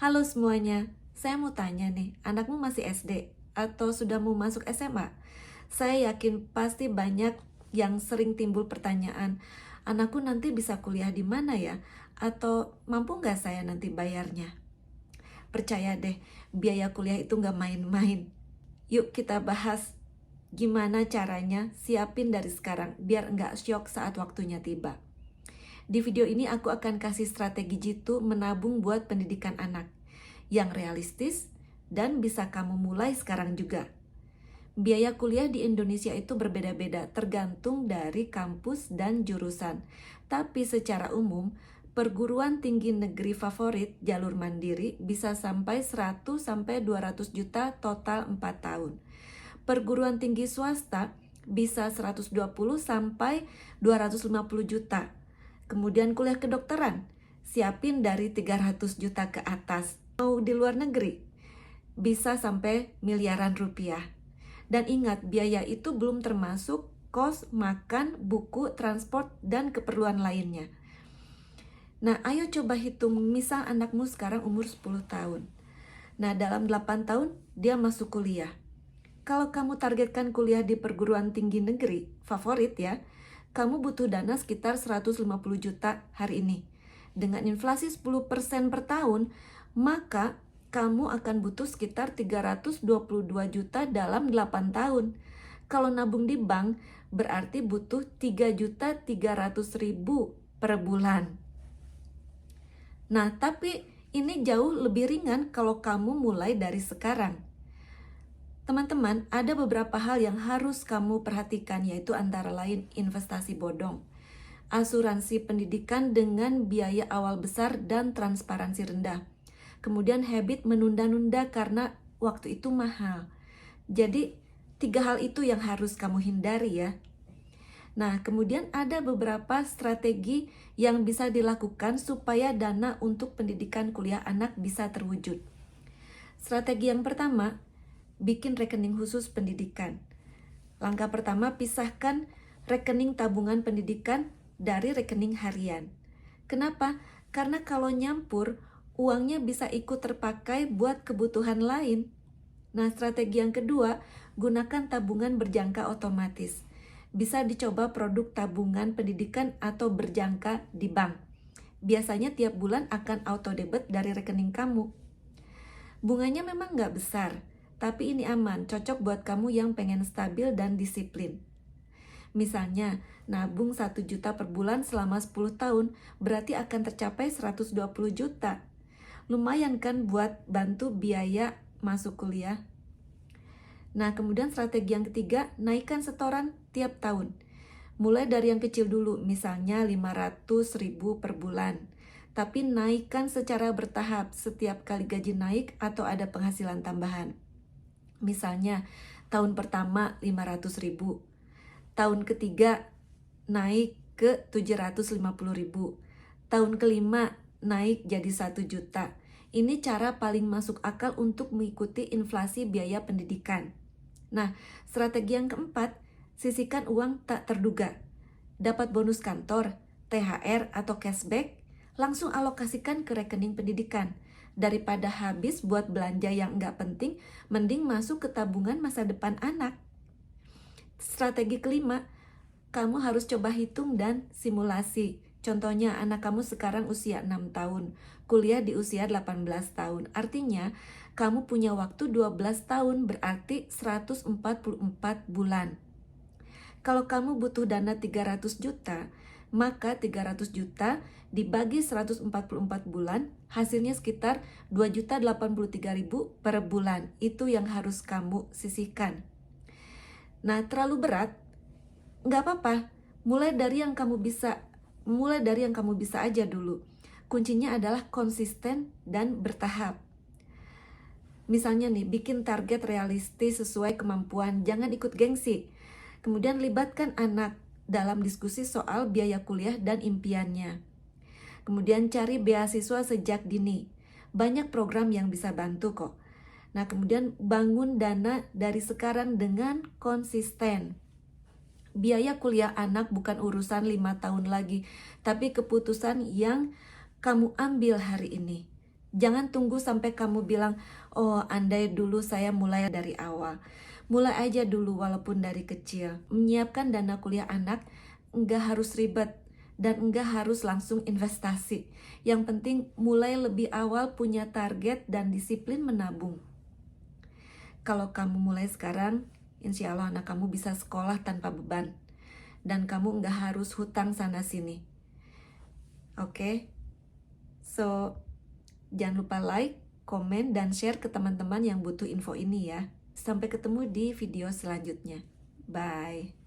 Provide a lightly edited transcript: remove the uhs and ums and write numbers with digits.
Halo semuanya, saya mau tanya nih, anakmu masih SD atau sudah mau masuk SMA? Saya yakin pasti banyak yang sering timbul pertanyaan, anakku nanti bisa kuliah di mana ya? Atau mampu nggak saya nanti bayarnya? Percaya deh, biaya kuliah itu nggak main-main. Yuk kita bahas gimana caranya siapin dari sekarang biar nggak syok saat waktunya tiba. Di video ini aku akan kasih strategi jitu menabung buat pendidikan anak yang realistis dan bisa kamu mulai sekarang juga. Biaya kuliah di Indonesia itu berbeda-beda tergantung dari kampus dan jurusan. Tapi secara umum, perguruan tinggi negeri favorit jalur mandiri bisa sampai 100 sampai 200 juta total 4 tahun. Perguruan tinggi swasta bisa 120 sampai 250 juta. Kemudian kuliah kedokteran, siapin dari 300 juta ke atas. Mau di luar negeri, bisa sampai miliaran rupiah. Dan ingat, biaya itu belum termasuk kos, makan, buku, transport, dan keperluan lainnya. Nah, ayo coba hitung, misal anakmu sekarang umur 10 tahun. Nah, dalam 8 tahun, dia masuk kuliah. Kalau kamu targetkan kuliah di perguruan tinggi negeri favorit ya, kamu butuh dana sekitar 150 juta hari ini. Dengan inflasi 10% per tahun, maka kamu akan butuh sekitar 322 juta dalam 8 tahun. Kalau nabung di bank, berarti butuh 3.300.000 per bulan. Nah, tapi ini jauh lebih ringan kalau kamu mulai dari sekarang. Teman-teman, ada beberapa hal yang harus kamu perhatikan, yaitu antara lain investasi bodong, asuransi pendidikan dengan biaya awal besar dan transparansi rendah. Kemudian habit menunda-nunda karena waktu itu mahal. Jadi 3 hal itu yang harus kamu hindari ya. Nah, kemudian ada beberapa strategi yang bisa dilakukan supaya dana untuk pendidikan kuliah anak bisa terwujud. Strategi yang pertama, bikin rekening khusus pendidikan. Langkah pertama, pisahkan rekening tabungan pendidikan dari rekening harian. Kenapa? Karena kalau nyampur, uangnya bisa ikut terpakai buat kebutuhan lain. Nah, strategi yang kedua, gunakan tabungan berjangka otomatis. Bisa dicoba produk tabungan pendidikan atau berjangka di bank. Biasanya tiap bulan akan auto debit dari rekening kamu. Bunganya memang nggak besar, tapi ini aman, cocok buat kamu yang pengen stabil dan disiplin. Misalnya, nabung 1 juta per bulan selama 10 tahun, berarti akan tercapai 120 juta. Lumayan kan buat bantu biaya masuk kuliah. Nah, kemudian strategi yang ketiga, naikkan setoran tiap tahun. Mulai dari yang kecil dulu, misalnya 500.000 per bulan. Tapi naikkan secara bertahap setiap kali gaji naik atau ada penghasilan tambahan. Misalnya, tahun pertama 500.000, tahun ketiga naik ke 750.000, tahun kelima naik jadi 1 juta. Ini cara paling masuk akal untuk mengikuti inflasi biaya pendidikan. Nah, strategi yang keempat, sisihkan uang tak terduga. Dapat bonus kantor, THR atau cashback, langsung alokasikan ke rekening pendidikan. Daripada habis buat belanja yang nggak penting, mending masuk ke tabungan masa depan anak. Strategi kelima, kamu harus coba hitung dan simulasi. Contohnya, anak kamu sekarang usia 6 tahun, kuliah di usia 18 tahun. Artinya, kamu punya waktu 12 tahun, berarti 144 bulan. Kalau kamu butuh dana 300 juta, maka 300 juta dibagi 144 bulan, hasilnya sekitar 2.083.000 per bulan. Itu yang harus kamu sisihkan. Nah, terlalu berat? Nggak apa-apa, mulai dari yang kamu bisa aja dulu. Kuncinya adalah konsisten dan bertahap. Misalnya nih, bikin target realistis sesuai kemampuan, jangan ikut gengsi. Kemudian libatkan anak dalam diskusi soal biaya kuliah dan impiannya. Kemudian cari beasiswa sejak dini. Banyak program yang bisa bantu kok. Nah, kemudian bangun dana dari sekarang dengan konsisten. Biaya kuliah anak bukan urusan 5 tahun lagi, tapi keputusan yang kamu ambil hari ini. Jangan tunggu sampai kamu bilang, oh andai dulu saya mulai dari awal. Mulai aja dulu walaupun dari kecil. Menyiapkan dana kuliah anak nggak harus ribet dan nggak harus langsung investasi. Yang penting mulai lebih awal, punya target dan disiplin menabung. Kalau kamu mulai sekarang, insya Allah anak kamu bisa sekolah tanpa beban. Dan kamu nggak harus hutang sana sini. Oke? So, jangan lupa like, komen, dan share ke teman-teman yang butuh info ini ya. Sampai ketemu di video selanjutnya. Bye.